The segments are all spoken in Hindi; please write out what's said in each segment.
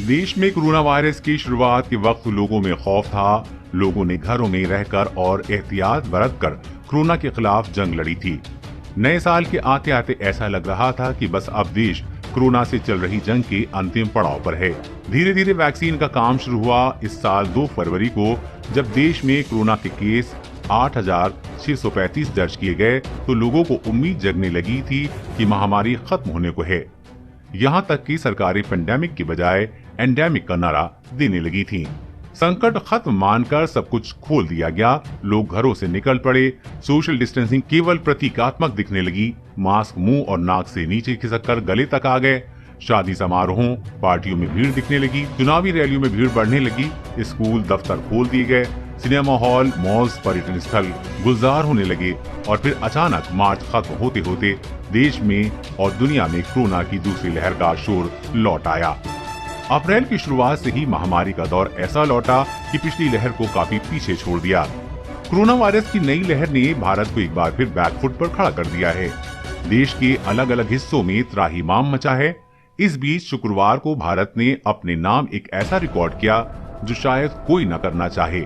देश में कोरोना वायरस की शुरुआत के वक्त लोगों में खौफ था। लोगों ने घरों में रहकर और एहतियात बरतकर कोरोना के खिलाफ जंग लड़ी थी। नए साल के आते आते ऐसा लग रहा था कि बस अब देश कोरोना से चल रही जंग के अंतिम पड़ाव पर है। धीरे धीरे वैक्सीन का काम शुरू हुआ। इस साल 2 फरवरी को जब देश में कोरोना के केस 8,635 दर्ज किए गए तो लोगों को उम्मीद जगने लगी थी कि महामारी खत्म होने को है। यहाँ तक कि सरकारें पेंडेमिक की बजाय एंडेमिक का नारा देने लगी थी। संकट खत्म मानकर सब कुछ खोल दिया गया। लोग घरों से निकल पड़े। सोशल डिस्टेंसिंग केवल प्रतीकात्मक दिखने लगी। मास्क मुंह और नाक से नीचे खिसक कर गले तक आ गए। शादी समारोहों पार्टियों में भीड़ दिखने लगी। चुनावी रैलियों में भीड़ बढ़ने लगी। स्कूल दफ्तर खोल दिए गए। सिनेमा हॉल मॉल्स पर्यटन स्थल गुलजार होने लगे और फिर अचानक मार्च खत्म होते होते देश में और दुनिया में कोरोना की दूसरी लहर का शोर लौट आया। अप्रैल की शुरुआत से ही महामारी का दौर ऐसा लौटा कि पिछली लहर को काफी पीछे छोड़ दिया। कोरोना वायरस की नई लहर ने भारत को एक बार फिर बैकफुट पर खड़ा कर दिया है। देश के अलग अलग हिस्सों में त्राहिमाम मचा है। इस बीच शुक्रवार को भारत ने अपने नाम एक ऐसा रिकॉर्ड किया जो शायद कोई न करना चाहे।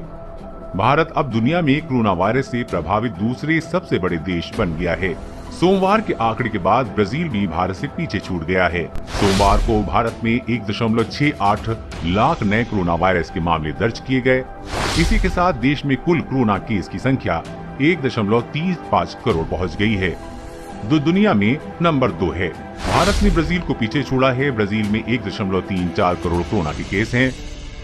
भारत अब दुनिया में कोरोना वायरस से प्रभावित दूसरे सबसे बड़े देश बन गया है। सोमवार के आंकड़े के बाद ब्राजील भी भारत से पीछे छूट गया है। सोमवार को भारत में 1.68 लाख नए कोरोना वायरस के मामले दर्ज किए गए। इसी के साथ देश में कुल कोरोना केस की संख्या 1.35 करोड़ पहुंच गई है, जो दुनिया में नंबर 2 है। भारत ने ब्राजील को पीछे छोड़ा है। ब्राजील में 1.34 करोड़ कोरोना के केस हैं।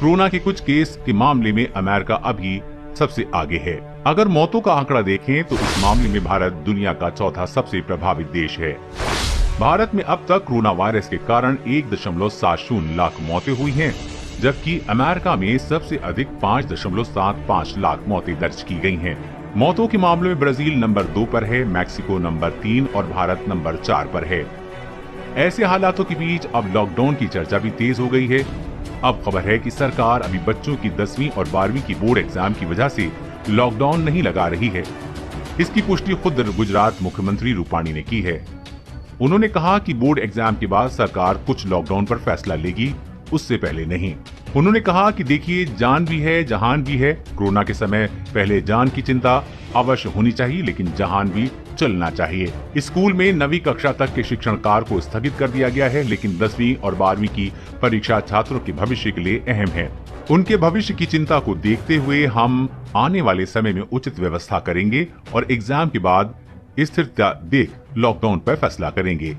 कोरोना के कुछ केस के मामले में अमेरिका अभी सबसे आगे है। अगर मौतों का आंकड़ा देखें तो इस मामले में भारत दुनिया का चौथा सबसे प्रभावित देश है। भारत में अब तक कोरोना वायरस के कारण 1.70 लाख मौतें हुई हैं, जबकि अमेरिका में सबसे अधिक 5.75 लाख मौतें दर्ज की गई हैं। मौतों के मामले में ब्राजील नंबर 2 पर है, मैक्सिको नंबर 3 और भारत नंबर 4 पर है। ऐसे हालातों के बीच अब लॉकडाउन की चर्चा भी तेज हो गई है। अब खबर है कि सरकार अभी बच्चों की 10वीं और 12वीं की बोर्ड एग्जाम की वजह से लॉकडाउन नहीं लगा रही है। इसकी पुष्टि खुद गुजरात मुख्यमंत्री रूपाणी ने की है। उन्होंने कहा कि बोर्ड एग्जाम के बाद सरकार कुछ लॉकडाउन पर फैसला लेगी, उससे पहले नहीं। उन्होंने कहा कि देखिए, जान भी है जहान भी है। कोरोना के समय पहले जान की चिंता अवश्य होनी चाहिए, लेकिन जहान भी चलना चाहिए। स्कूल में 9वीं कक्षा तक के शिक्षण कार्य को स्थगित कर दिया गया है, लेकिन 10वीं और 12वीं की परीक्षा छात्रों के भविष्य के लिए अहम है। उनके भविष्य की चिंता को देखते हुए हम आने वाले समय में उचित व्यवस्था करेंगे और एग्जाम के बाद स्थिरता देख लॉकडाउन पर फैसला करेंगे।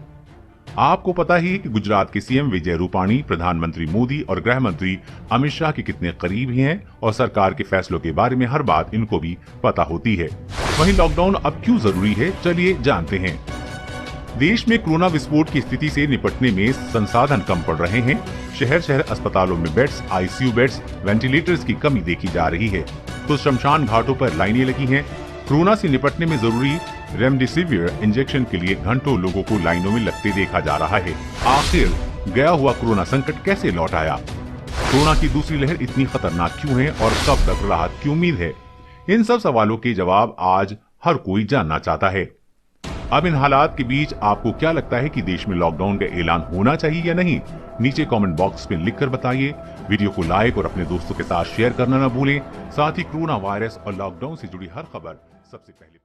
आपको पता ही कि गुजरात के सीएम विजय रूपाणी प्रधानमंत्री मोदी और गृह मंत्री अमित शाह के कितने करीब हैं और सरकार के फैसलों के बारे में हर बात इनको भी पता होती है। वहीं लॉकडाउन अब क्यों जरूरी है, चलिए जानते हैं। देश में कोरोना विस्फोट की स्थिति से निपटने में संसाधन कम पड़ रहे हैं। शहर शहर अस्पतालों में बेड्स, आईसीयू बेड्स, वेंटिलेटर्स की कमी देखी जा रही है, तो शमशान घाटों पर लाइनें लगी हैं। कोरोना से निपटने में जरूरी रेमडेसिविर इंजेक्शन के लिए घंटों लोगों को लाइनों में लगते देखा जा रहा है। आखिर गया हुआ कोरोना संकट कैसे लौट आया? कोरोना की दूसरी लहर इतनी खतरनाक क्यों है और कब तक राहत की उम्मीद है? इन सब सवालों के जवाब आज हर कोई जानना चाहता है। अब इन हालात के बीच आपको क्या लगता है कि देश में लॉकडाउन का ऐलान होना चाहिए या नहीं? नीचे कमेंट बॉक्स में लिखकर बताइए। वीडियो को लाइक और अपने दोस्तों के साथ शेयर करना न भूलें। साथ ही कोरोना वायरस और लॉकडाउन से जुड़ी हर खबर सबसे पहले